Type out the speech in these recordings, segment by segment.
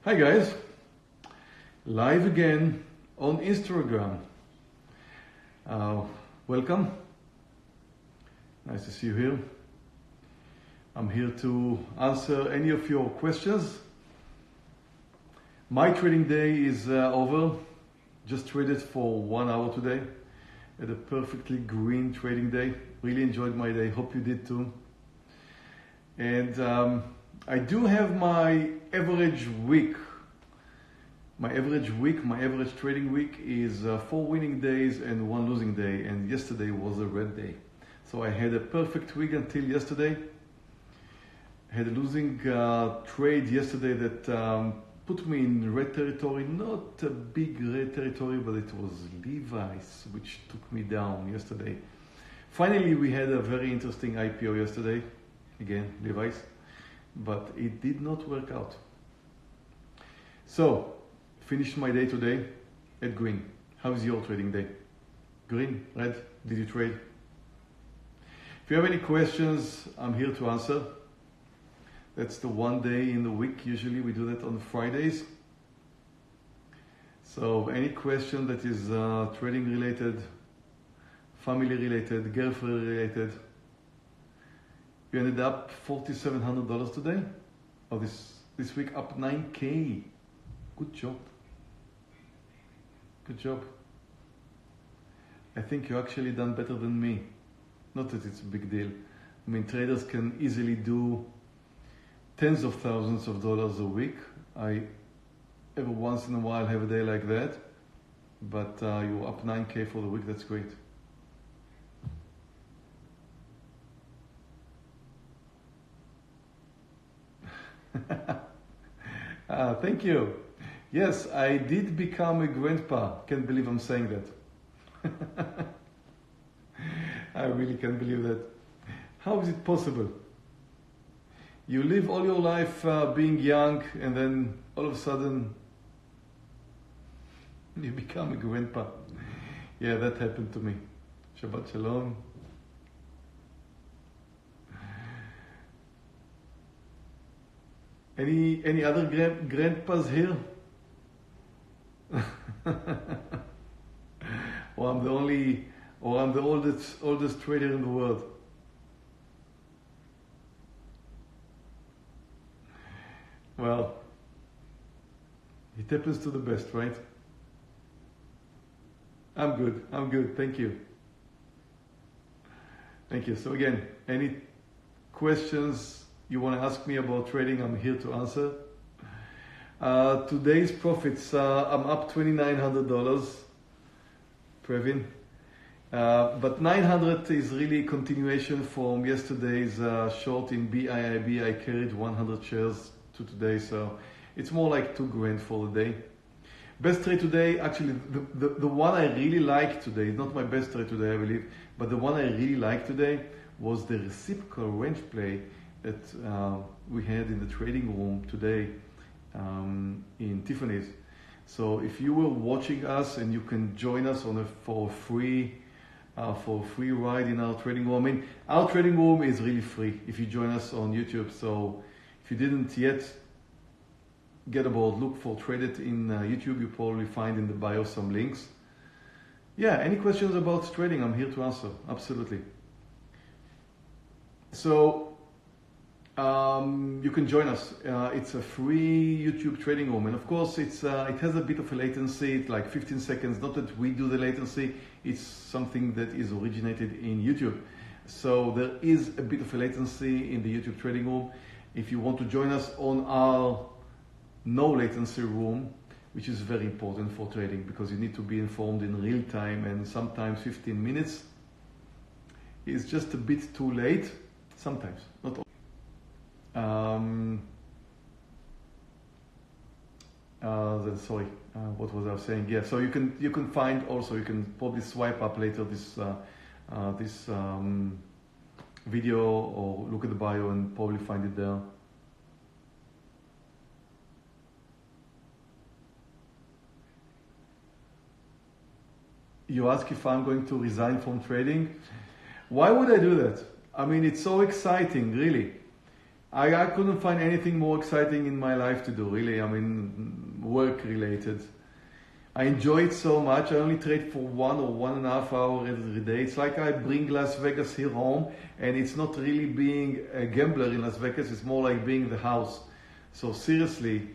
Hi guys, live again on Instagram. Welcome, nice to see you here. I'm here to answer any of your questions. My trading day is over, just traded for 1 hour today. Had a perfectly green trading day, really enjoyed my day, hope you did too. And I do have my average week. My average trading week is 4 winning days and 1 losing day, and yesterday was a red day. So I had a perfect week until yesterday. I had a losing trade yesterday that put me in red territory, not a big red territory, but it was Levi's, which took me down yesterday. Finally, we had a very interesting IPO yesterday, again, Levi's, but it did not work out. So, finished my day today at green. How's your trading day? Green, red, did you trade? If you have any questions, I'm here to answer. That's the one day in the week. Usually we do that on Fridays. So any question that is trading related, family related, girlfriend related. You ended up $4,700 today, or this week up 9K. Good job. Good job. I think you actually done better than me. Not that it's a big deal. I mean, traders can easily do tens of thousands of dollars a week. I every once in a while have a day like that, but you're up 9K for the week. That's great. Thank you. Yes, I did become a grandpa. Can't believe I'm saying that. I really can't believe that. How is it possible? You live all your life being young, and then all of a sudden you become a grandpa. Yeah, that happened to me. Shabbat Shalom. Any other grandpas here? Or I'm the oldest trader in the world. Well, it happens to the best, right? I'm good, thank you. Thank you. So again, any questions you want to ask me about trading, I'm here to answer. Today's profits, I'm up $2,900, Previn. But 900 is really a continuation from yesterday's short in BIIB. I carried 100 shares to today, so it's more like $2,000 for the day. Best trade today, actually, the one I really liked today, not my best trade today, I believe, but the one I really liked today was the reciprocal range play that we had in the trading room today in Tiffany's. So if you were watching us and you can join us for a free ride in our trading room. I mean, our trading room is really free if you join us on YouTube. So if you didn't yet get aboard, look for Tradenet in YouTube. You probably find in the bio some links. Yeah, any questions about trading, I'm here to answer. Absolutely. So you can join us. It's a free YouTube trading room, and of course it has a bit of a latency. It's like 15 seconds. Not that we do the latency, it's something that is originated in YouTube. So there is a bit of a latency in the YouTube trading room. If you want to join us on our no latency room, which is very important for trading because you need to be informed in real time, and sometimes 15 minutes is just a bit too late. Sometimes, not always. Sorry, what was I saying? Yeah, so you can find also, you can probably swipe up later this video or look at the bio and probably find it there. You ask if I'm going to resign from trading. Why would I do that? I mean, it's so exciting, really. I couldn't find anything more exciting in my life to do, really. I mean, work related. I enjoy it so much. I only trade for 1 or 1.5 hours every day. It's like I bring Las Vegas here home, and it's not really being a gambler in Las Vegas. It's more like being the house. So seriously,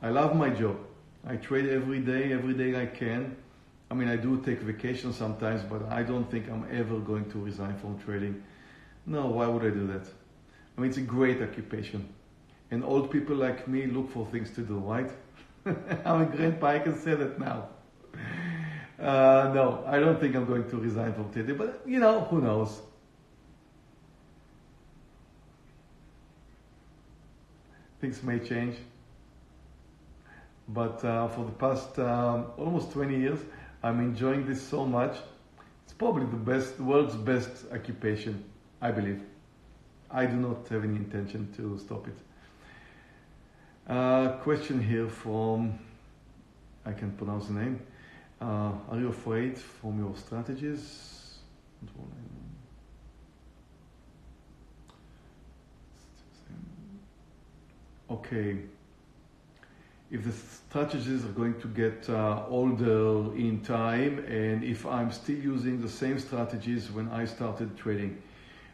I love my job. I trade every day I can. I mean, I do take vacation sometimes, but I don't think I'm ever going to resign from trading. No, why would I do that? I mean, it's a great occupation. And old people like me look for things to do, right? I'm a grandpa, I can say that now. No, I don't think I'm going to resign from trading, but you know, who knows? Things may change. But for the past almost 20 years, I'm enjoying this so much. It's probably the world's best occupation, I believe. I do not have any intention to stop it. Question here from, I can pronounce the name. Are you afraid from your strategies? Okay. If the strategies are going to get older in time, and if I'm still using the same strategies when I started trading,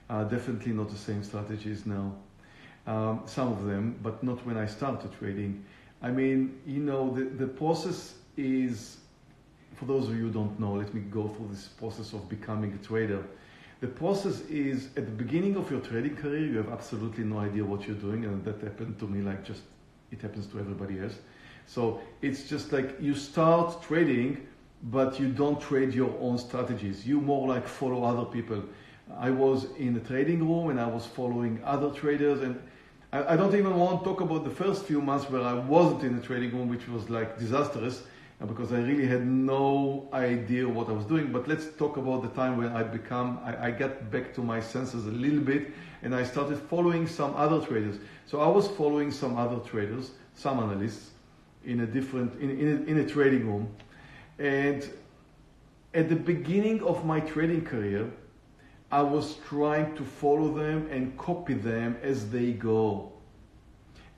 definitely not the same strategies now. Some of them, but not when I started trading. I mean, you know, the process is, for those of you who don't know, let me go through this process of becoming a trader. The process is, at the beginning of your trading career, you have absolutely no idea what you're doing, and that happened to me like just, it happens to everybody else. So it's just like you start trading, but you don't trade your own strategies. You more like follow other people. I was in the trading room and I was following other traders, and I don't even want to talk about the first few months where I wasn't in the trading room, which was like disastrous because I really had no idea what I was doing. But let's talk about the time when I got back to my senses a little bit, and I started following some other traders. So I was following some other traders, some analysts in a trading room. And at the beginning of my trading career, I was trying to follow them and copy them as they go.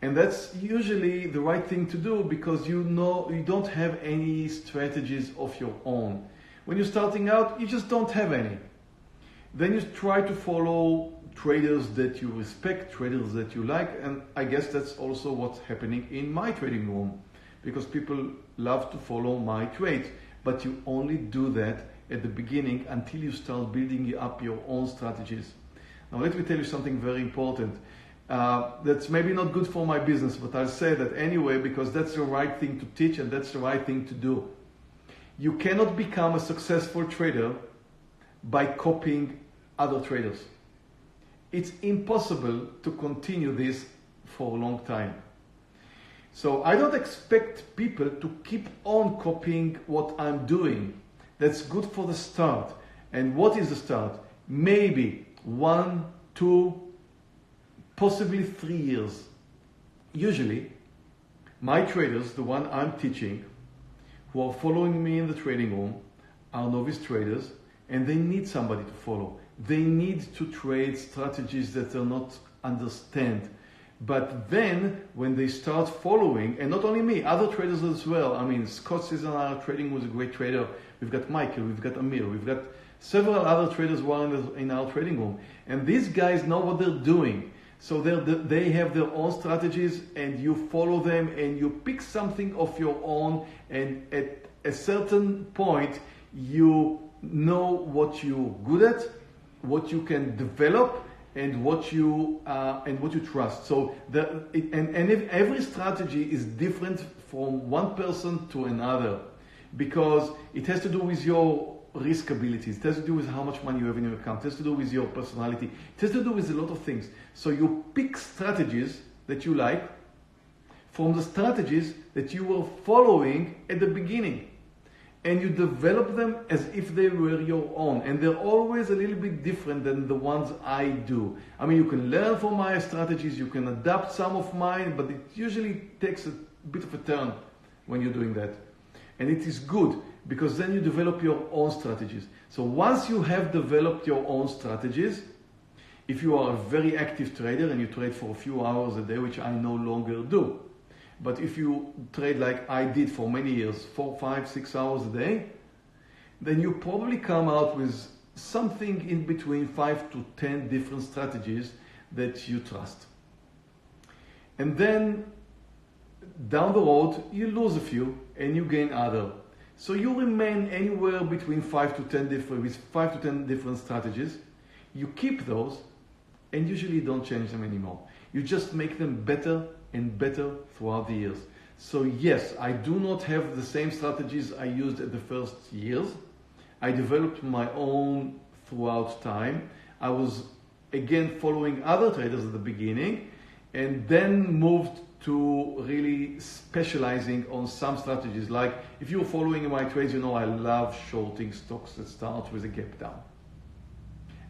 And that's usually the right thing to do, because you know you don't have any strategies of your own. When you're starting out, you just don't have any. Then you try to follow traders that you respect, traders that you like, and I guess that's also what's happening in my trading room, because people love to follow my trades, but you only do that at the beginning until you start building up your own strategies. Now let me tell you something very important. That's maybe not good for my business, but I'll say that anyway because that's the right thing to teach and that's the right thing to do. You cannot become a successful trader by copying other traders. It's impossible to continue this for a long time. So I don't expect people to keep on copying what I'm doing. That's good for the start. And what is the start? Maybe 1, 2, possibly 3 years. Usually, my traders, the one I'm teaching, who are following me in the trading room, are novice traders, and they need somebody to follow. They need to trade strategies that they'll not understand. But then, when they start following, and not only me, other traders as well. I mean, Scott is in our trading was a great trader. We've got Michael, we've got Amir, we've got several other traders who are in our trading room. And these guys know what they're doing. So they have their own strategies, and you follow them, and you pick something of your own, and at a certain point, you know what you're good at, what you can develop, and what you trust. So if every strategy is different from one person to another, because it has to do with your risk abilities, it has to do with how much money you have in your account, it has to do with your personality, it has to do with a lot of things. So you pick strategies that you like from the strategies that you were following at the beginning, and you develop them as if they were your own, and they're always a little bit different than the ones I do. I mean, you can learn from my strategies, you can adapt some of mine, but it usually takes a bit of a turn when you're doing that. And it is good, because then you develop your own strategies. So once you have developed your own strategies, if you are a very active trader and you trade for a few hours a day, which I no longer do, but if you trade like I did for many years, 4, 5, 6 hours a day, then you probably come out with something in between 5 to 10 different strategies that you trust. And then down the road, you lose a few and you gain other. So you remain anywhere between 5 to 10 different strategies. You keep those and usually don't change them anymore. You just make them better and better throughout the years. So yes, I do not have the same strategies I used at the first years. I developed my own throughout time. I was again following other traders at the beginning and then moved to really specializing on some strategies. Like if you're following my trades, you know I love shorting stocks that start with a gap down.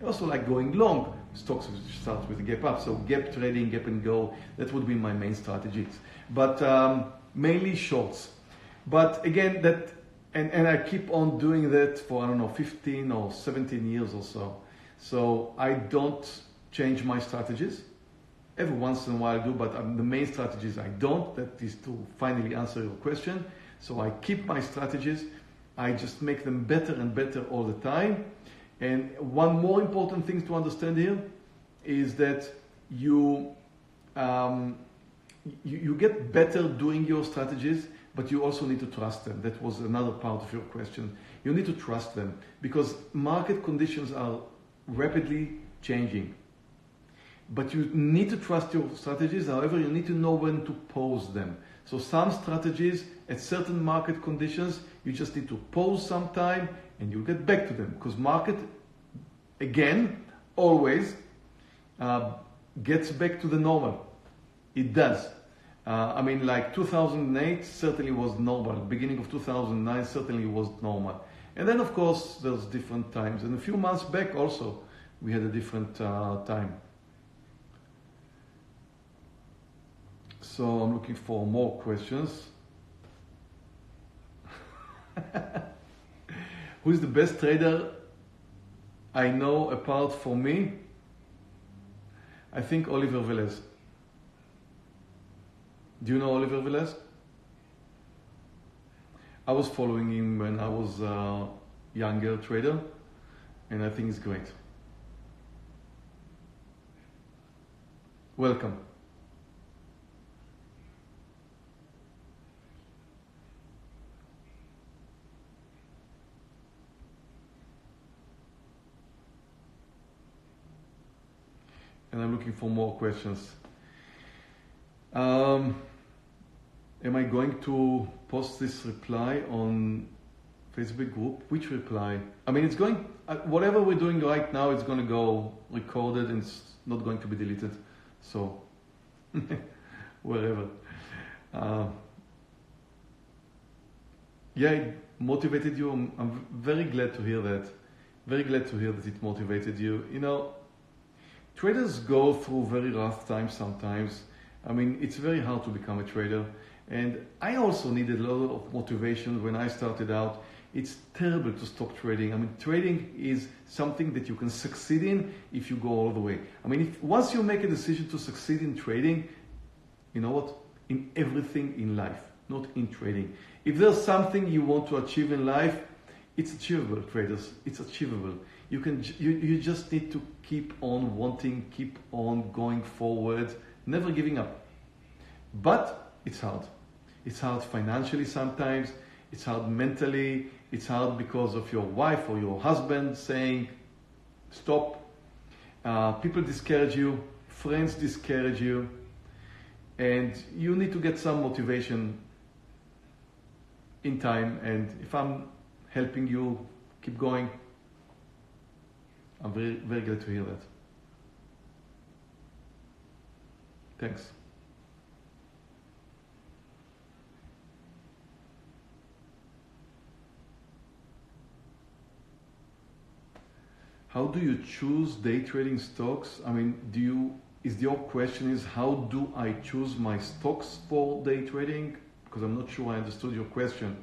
I also like going long stocks which start with a gap up. So gap trading, gap and go, that would be my main strategies. But mainly shorts. But again, and I keep on doing that for, I don't know, 15 or 17 years or so. So I don't change my strategies. Every once in a while I do, but the main strategies I don't. That is to finally answer your question. So I keep my strategies. I just make them better and better all the time. And one more important thing to understand here is that you get better doing your strategies, but you also need to trust them. That was another part of your question. You need to trust them because market conditions are rapidly changing. But you need to trust your strategies. However, you need to know when to pause them. So some strategies at certain market conditions, you just need to pause some time and you'll get back to them because market, again, always gets back to the normal. It does. I mean, like 2008 certainly was normal. Beginning of 2009 certainly was normal. And then, of course, there's different times. And a few months back also, we had a different time. So I'm looking for more questions. Who is the best trader I know apart from me? I think Oliver Velez. Do you know Oliver Velez? I was following him when I was a younger trader, and I think he's great. Welcome. And I'm looking for more questions. Am I going to post this reply on Facebook group? Which reply? I mean, it's going, whatever we're doing right now, it's going to go recorded and it's not going to be deleted. So, wherever. Yeah, it motivated you. I'm very glad to hear that. Very glad to hear that it motivated you. You know, traders go through very rough times sometimes. I mean, it's very hard to become a trader. And I also needed a lot of motivation when I started out. It's terrible to stop trading. I mean, trading is something that you can succeed in if you go all the way. I mean, once you make a decision to succeed in trading, you know what? In everything in life, not in trading. If there's something you want to achieve in life, it's achievable, traders. It's achievable. You just need to keep on wanting, keep on going forward, never giving up. But it's hard. It's hard financially sometimes. It's hard mentally. It's hard because of your wife or your husband saying, stop. People discourage you. Friends discourage you. And you need to get some motivation in time. And if I'm helping you keep going, I'm very, very glad to hear that. Thanks. How do you choose day trading stocks? I mean, your question is how do I choose my stocks for day trading? Because I'm not sure I understood your question.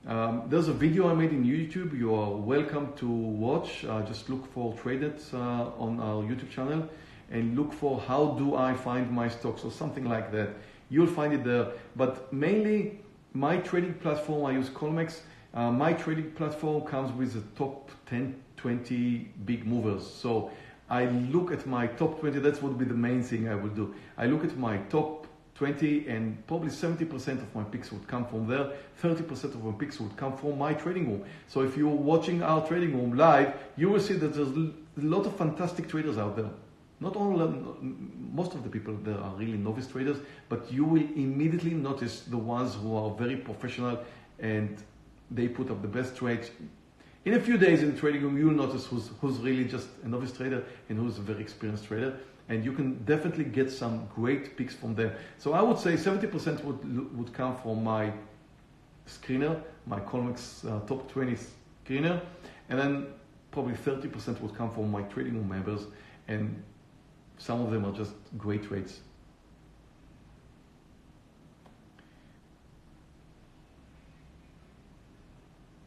There's a video I made in YouTube. You are welcome to watch. Just look for Tradenet on our YouTube channel and look for how do I find my stocks or something like that. You'll find it there. But mainly my trading platform, I use Colmex. My trading platform comes with the top 10, 20 big movers. So I look at my top 20. That's what would be the main thing I will do. I look at my top 20 and probably 70% of my picks would come from there. 30% of my picks would come from my trading room. So if you're watching our trading room live, you will see that there's a lot of fantastic traders out there. Not all, most of the people there are really novice traders, but you will immediately notice the ones who are very professional and they put up the best trades. In a few days in the trading room, you'll notice who's really just a novice trader and who's a very experienced trader. And you can definitely get some great picks from them. So I would say 70% would come from my screener, my Colmex top 20 screener, and then probably 30% would come from my trading room members, and some of them are just great trades.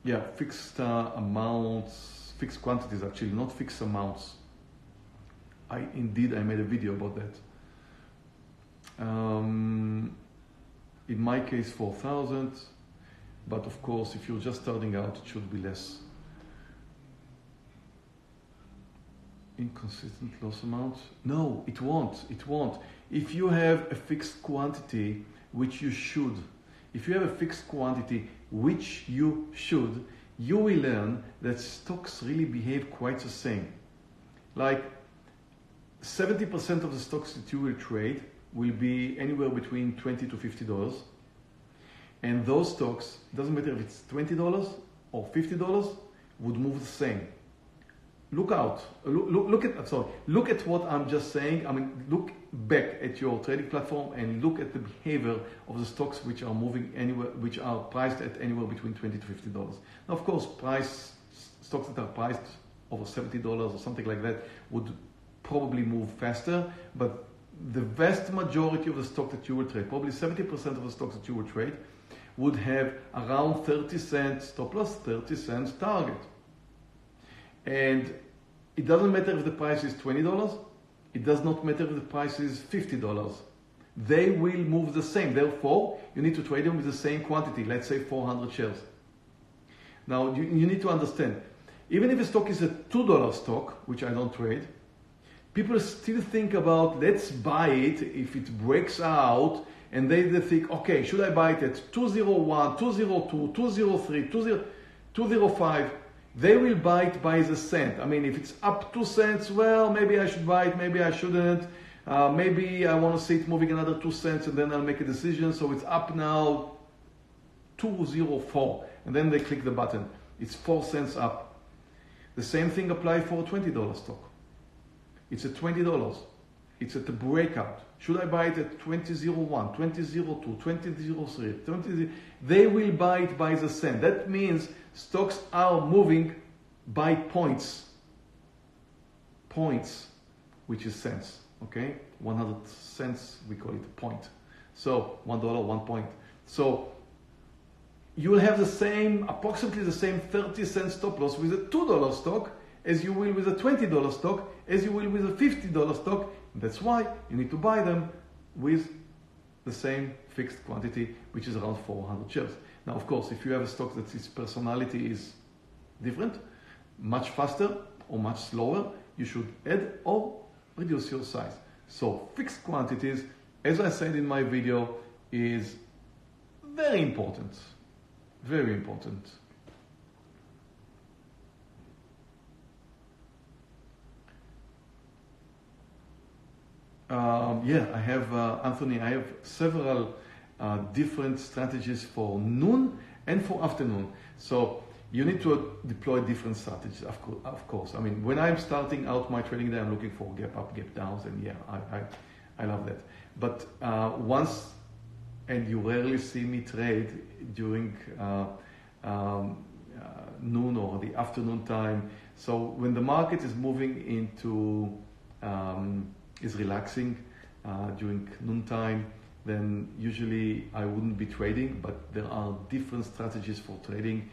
Yeah, fixed amounts, fixed quantities actually, not fixed amounts. I made a video about that. In my case, 4,000, but of course, if you're just starting out, it should be less. Inconsistent loss amount? No, it won't. It won't. If you have a fixed quantity, which you should, if you have a fixed quantity, which you should, you will learn that stocks really behave quite the same. Like 70% of the stocks that you will trade will be anywhere between $20 to $50. And those stocks, doesn't matter if it's $20 or $50, would move the same. Look out. Look at what I'm just saying. I mean, look back at your trading platform and look at the behavior of the stocks which are moving anywhere, which are priced at anywhere between $20 to $50. Now, of course, stocks that are priced over $70 or something like that would probably move faster, but the vast majority of the stock that you will trade, probably 70% of the stocks that you will trade, would have around 30 cents stop loss, 30 cents target. And it doesn't matter if the price is $20, it does not matter if the price is $50. They will move the same. Therefore, you need to trade them with the same quantity, let's say 400 shares. Now, you need to understand, even if a stock is a $2 stock, which I don't trade, people still think about, let's buy it if it breaks out, and they think, okay, should I buy it at 201, 202, 203, 205? They will buy it by the cent. I mean, if it's up 2 cents, well, maybe I should buy it, maybe I shouldn't. Maybe I want to see it moving another 2 cents and then I'll make a decision. So it's up now 204. And then they click the button. It's 4 cents up. The same thing applies for a $20 stock. It's at $20. It's at the breakout. Should I buy it at 2001, 2002, 2003, 20? They will buy it by the cent. That means stocks are moving by points. Points, which is cents. Okay, 100 cents, we call it a point. So $1, 1 point. So you will have the same, approximately the same 30 cent stop loss with a $2 stock as you will with a $20 stock, as you will with a $50 stock. That's why you need to buy them with the same fixed quantity, which is around 400 shares. Now, of course, if you have a stock that its personality is different, much faster or much slower, you should add or reduce your size. So fixed quantities, as I said in my video, is very important. Very important. I have, Anthony, I have several different strategies for noon and for afternoon. So you need to deploy different strategies, of course. I mean, when I'm starting out my trading day, I'm looking for gap up, gap downs, and yeah, I love that. But and you rarely see me trade during noon or the afternoon time. So when the market is moving into is relaxing during noontime, then usually I wouldn't be trading, but there are different strategies for trading.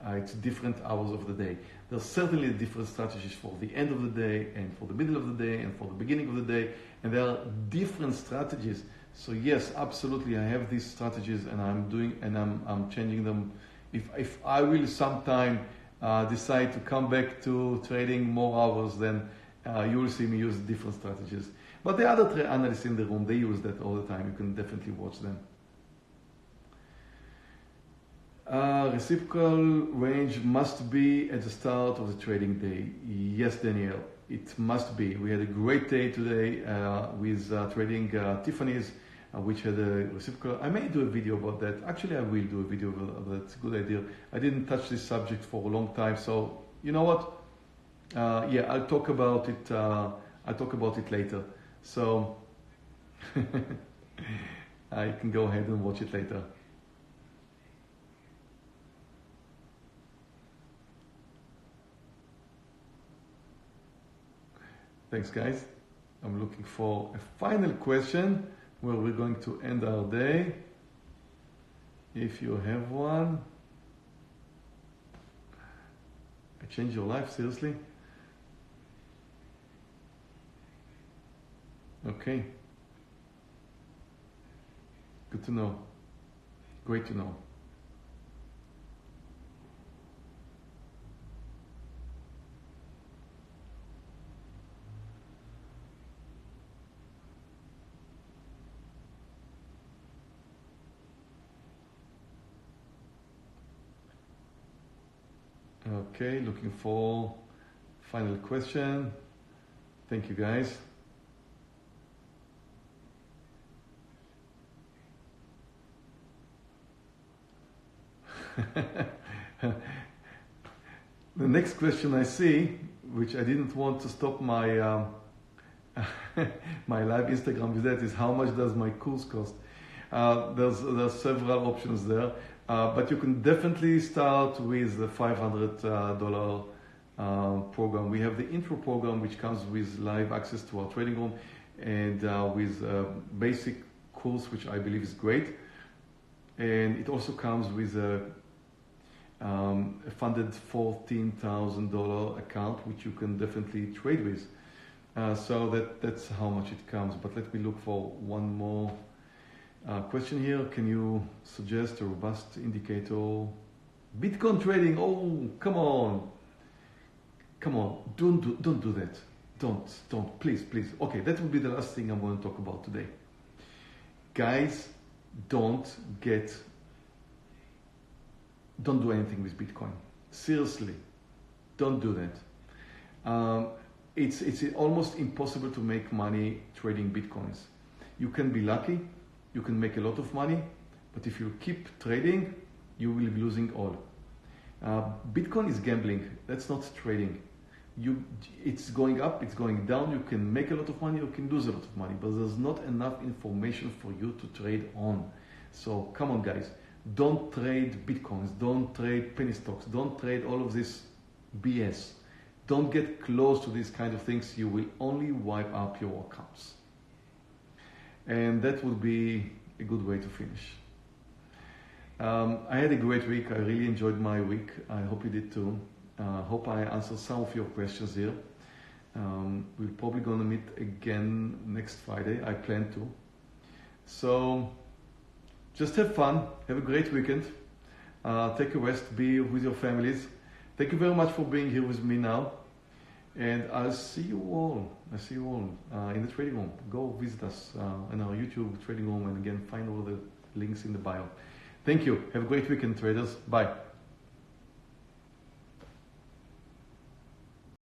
It's different hours of the day. There's certainly different strategies for the end of the day and for the middle of the day and for the beginning of the day, and there are different strategies. So yes, absolutely, I have these strategies and I'm changing them. If I will sometime decide to come back to trading more hours, then you will see me use different strategies. But the other analysts in the room, they use that all the time. You can definitely watch them. Reciprocal range must be at the start of the trading day. Yes, Daniel, it must be. We had a great day today with trading Tiffany's, which had a reciprocal. I may do a video about that. Actually, I will do a video about that. It's a good idea. I didn't touch this subject for a long time, so you know what? Yeah, I'll talk about it. I'll talk about it later. So I can go ahead and watch it later. Thanks, guys. I'm looking for a final question where we're going to end our day. If you have one. I changed your life, seriously? Okay. Good to know. Great to know. Okay, looking for final question. Thank you, guys. The next question I see, which I didn't want to stop my my live Instagram with that, is how much does my course cost? There's several options there, but you can definitely start with the $500 program. We have the intro program, which comes with live access to our trading room and with a basic course, which I believe is great. And it also comes with a funded $14,000 account, which you can definitely trade with. So that's how much it comes. But let me look for one more question here. Can you suggest a robust indicator? Bitcoin trading? Oh, come on. Come on. Don't do that. Don't. Please. Okay, that will be the last thing I'm going to talk about today. Guys, don't do anything with Bitcoin. Seriously, don't do that. It's almost impossible to make money trading Bitcoins. You can be lucky, you can make a lot of money, but if you keep trading, you will be losing all. Bitcoin is gambling. That's not trading. It's going up, it's going down. You can make a lot of money, you can lose a lot of money, but there's not enough information for you to trade on. So come on, guys. Don't trade Bitcoins, don't trade penny stocks, don't trade all of this BS. Don't get close to these kind of things. You will only wipe up your accounts. And that would be a good way to finish. I had a great week. I really enjoyed my week. I hope you did too. Hope I answered some of your questions here. We're probably going to meet again next Friday. I plan to. So just have fun. Have a great weekend. Take a rest. Be with your families. Thank you very much for being here with me now. And I'll see you all. In the trading room. Go visit us in our YouTube trading room, and again, find all the links in the bio. Thank you. Have a great weekend, traders. Bye.